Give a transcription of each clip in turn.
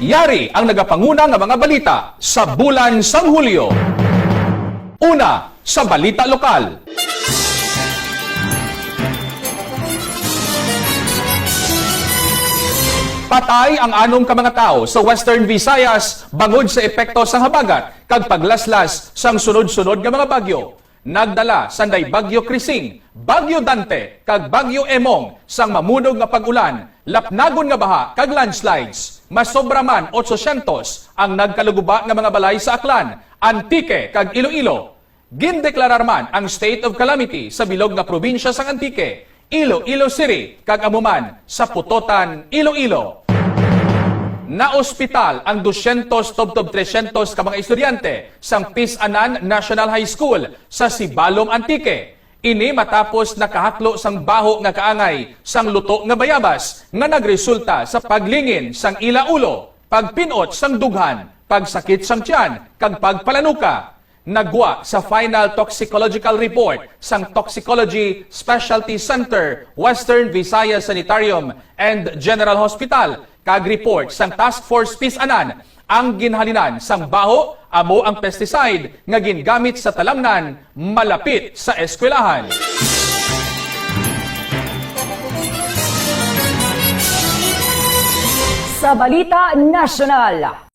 Yari ang nagapanguna nga mga balita sa bulan sang Hulyo. Una, sa balita lokal. Patay ang anong ka mga tao sa Western Visayas bangod sa epekto sang habagat kag paglaslas sang sunod-sunod nga mga bagyo. Nagdala sanday Bagyo Krising, Bagyo Dante kag Bagyo Emong sang mamunog nga pag-ulan, lapnagon nga baha kag landslides. Mas sobra man 800 ang nagkaluguba nga mga balay sa Aklan, Antique kag Iloilo. Gindeklarar man ang state of calamity sa bilog nga probinsya sang Antique, Iloilo City kag amuman sa Putotan, Iloilo. Na ospital ang 200 tubtob 300 ka mga estudyante sang Pisanan National High School sa Sibalom, Antique. Ini matapos nakahaklo sang baho nga kaangay sang luto nga bayabas nga nagresulta sa paglingin sang ilaulo, pagpinot sang dughan, pagsakit sang tiyan, kag pagpalanuka. Nagwa sa final toxicological report sang Toxicology Specialty Center, Western Visayas Sanitarium and General Hospital, kag report sang Task Force Pisanan ang ginhalinan sang baho amo ang pesticide nga gingamit sa talamnan malapit sa eskwelahan. Sa balita nasyonal,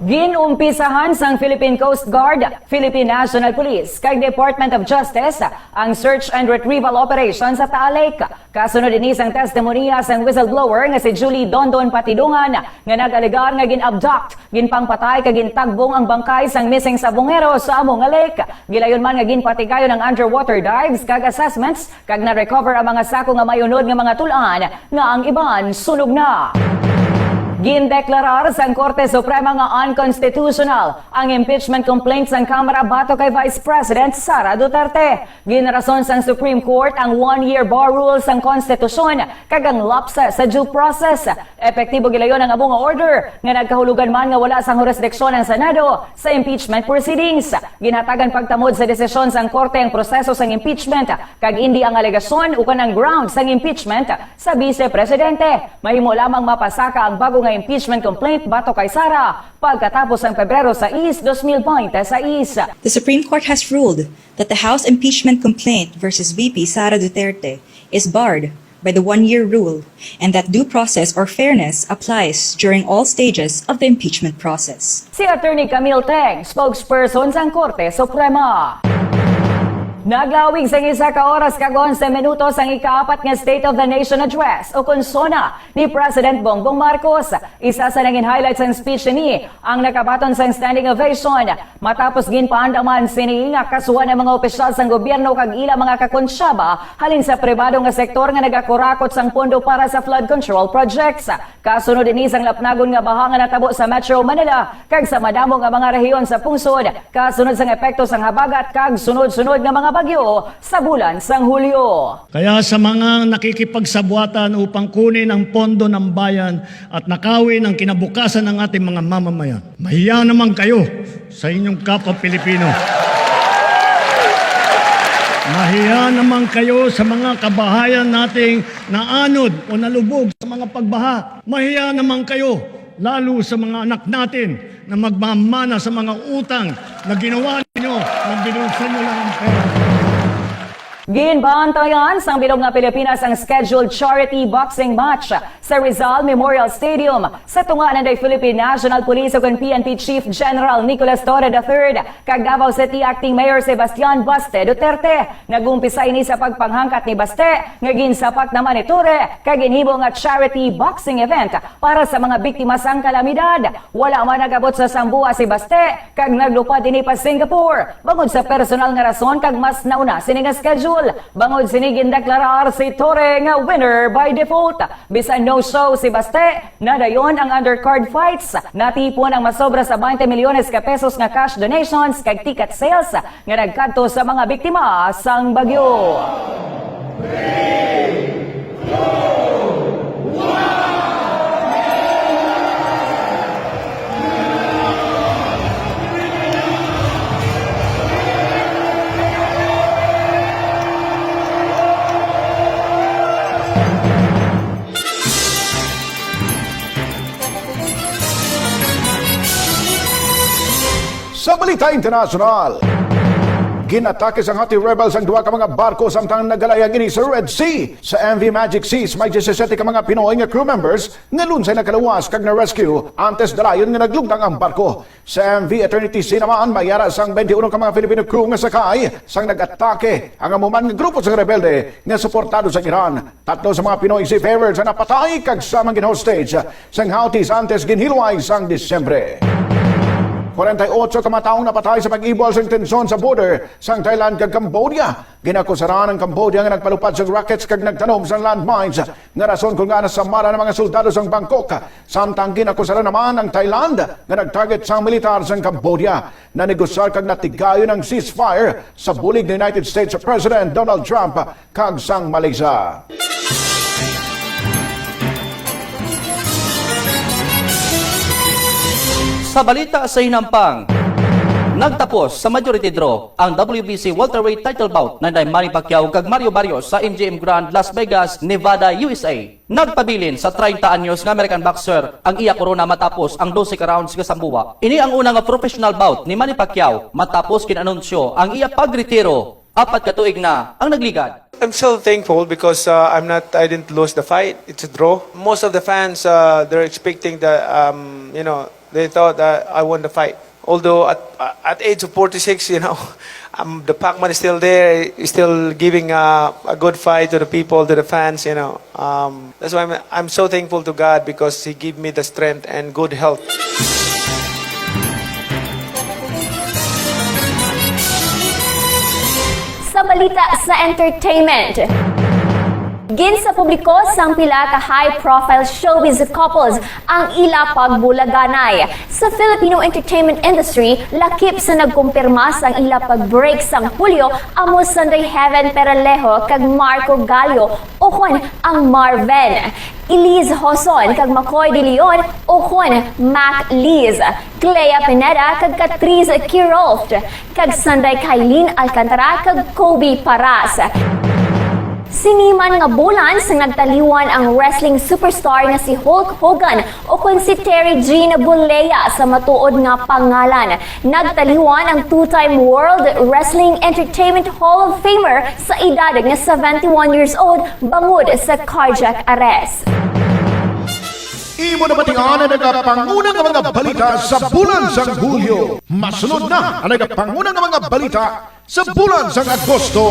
ginumpisahan sang Philippine Coast Guard, Philippine National Police, kag Department of Justice ang search and retrieval operation sa Taal Lake. Kasunod din isang testimonya sang whistleblower nga si Julie Dondon Patidungan nga nag-alegar nga gin-abduct, ginpangpatay kag gintagbong ang bangkay sang missing sabongero sa amo nga lake. Gilayon man nga ginpatigayon ang underwater dives kag assessments kag na-recover ang mga sako nga mayunod nga mga tulaan nga ang iban sunog na. Gindeklarar sang Korte Suprema nga unconstitutional ang impeachment complaint sang Kamara bato kay Vice President Sara Duterte. Ginarason sang Supreme Court ang one-year bar rule sang konstitusyon kag ang lapse sa due process. Epektibo gilayon ang abong order nga nagkahulugan man nga wala sang jurisdiksyon ang Senado sa impeachment proceedings. Ginhatagan pagtamod sa desisyon sang Korte ang proseso sang impeachment kag hindi ang alegasyon ukan ang ground sang impeachment sa Vice Presidente. Mahimo lamang mapasaka ang bago nga impeachment complaint bato kay Sara pagkatapos ang Pebrero 6, 2026. The Supreme Court has ruled that the House impeachment complaint versus VP Sara Duterte is barred by the one-year rule and that due process or fairness applies during all stages of the impeachment process. Si Attorney Camille Teng, spokesperson sa Korte Suprema. Naglawig sa isa ka oras kag 11 minutos ang ikaapat nga State of the Nation Address o konsona ni President Bongbong Marcos. Isa sa naging highlights ng speech ni ang nakabaton sa standing ovation matapos ginpaandaman sini nga kasuhan ng mga opisyal sang gobyerno kag ila mga kakonsyaba halin sa pribado nga sektor nga nagakurakot sang pondo para sa flood control projects. Kasunod din isang lapnagon nga baha nga natabo sa Metro Manila kag sa madamo nga mga rehiyon sa pungsod kasunod sang epekto sang habagat kag sunod-sunod nga mga bagyo sa bulan sang Hulyo. Kaya sa mga nakikipagsabuatan upang kunin ang pondo ng bayan at nakawin ang kinabukasan ng ating mga mamamayan, mahiya naman kayo sa inyong kapwa Pilipino. Mahiya naman kayo sa mga kabahayan nating naanod o nalubog sa mga pagbaha. Mahiya naman kayo lalo sa mga anak natin na magmamana sa mga utang na ginawa ninyo na binulsan nyo lang ang pera. Ginbantayan sang bilog nga Pilipinas ang scheduled charity boxing match sa Rizal Memorial Stadium sa tunganan ng Philippine National Police ug PNP Chief General Nicolas Torre III kag Davao City Acting Mayor Sebastian Baste Duterte. Nagumpisa ini sa pagpanghangkat ni Baste nga ginsapak naman ni Torre kag ginhibo nga charity boxing event para sa mga biktima sang kalamidad. Wala man nagabot sa Sambua si Baste kag naglupad ini pa Singapore bangod sa personal nga rason kag mas nauna sini nga schedule. Bangod sinigin deklarar si Torre nga winner by default. Bisan no-show si Baste, nadayon ang undercard fights. Natipon ang masobra sa 20 milyones ka pesos nga cash donations kag ticket sales nga nagkadto sa mga biktima sang bagyo. 3, 2, 1. Balita International. Ginatake sa Houthi rebels ang duwa ka mga barko samtang nagalayag ini sa Red Sea. Sa MV Magic Seas, may 17 ka mga Pinoy nga crew members nga lunsay nakalawas kag na-rescue antes dalayon nga naglugdang ang barko. Sa MV Eternity Sea naman, mayara sang 21 ka mga Filipino crew nga sakay sang nag-atake ang amuman nga grupo sa rebelde nga suportado sa Iran. Tatlo sa mga Pinoy seafarers ang napatay kag samang ginhostage sang Houthis antes ginhilway sang Disyembre. 48 kamataong napatay sa pag-ibol sa tensyon sa border sang Thailand kag Cambodia. Ginakusaran ang Cambodia nga nagpalupad sa rockets kag nagtanom sa landmines nga rason kung nga nasamara ng mga soldado sa Bangkok. Samtang ginakusaran naman ang Thailand nga nagtarget sa militar sa Cambodia. Nanegosar kag natigayon ang ceasefire sa bulig ng United States President Donald Trump kag sang Malaysia. Sa balita sa hinampang, nagtapos sa majority draw ang WBC welterweight title bout na Manny Pacquiao kag Mario Barrios sa MGM Grand Las Vegas, Nevada, USA. Nagpabilin sa 30 anyos nga American boxer ang iya corona matapos ang 12 ka rounds nga sambuwa. Ini ang unang professional bout ni Manny Pacquiao matapos kinanunsyo ang iya pagretiro. 4 ka tuig na ang nagligad. I'm so thankful because I didn't lose the fight. It's a draw. Most of the fans, they're expecting that, they thought that I won the fight. Although at age of 46, the Pac-Man is still there, is still giving a good fight to the people, to the fans, That's why I'm so thankful to God because He gave me the strength and good health. Sa balita sa entertainment, ginsa publiko sang pila ka high-profile showbiz couples ang ila pagbulaganay. Sa Filipino entertainment industry, lakip sa nagkumpirma sang ila pag-break sang Hulyo amo Sunday Heaven Peralejo kag Marco Gallio ukon ang Marven. Elise Hoson kag Macoy De Leon ukon Mac Liz. Clea Pineda kag Catrice Kirolft kag Sunday Kailin Alcantara kag Kobe Paras. Siniman nga bulan sa nagtaliwan ang wrestling superstar nga si Hulk Hogan o kung si Terry Gina Bollea sa matuod nga pangalan. Nagtaliwan ang two-time World Wrestling Entertainment Hall of Famer sa edad nga 71 years old bangod sa cardiac arrest. Imo na batingan ang nagapangunang nga mga balita sa bulan sang Hulyo. Masunod na ang nagapangunang nga mga balita sa bulan sang Agosto.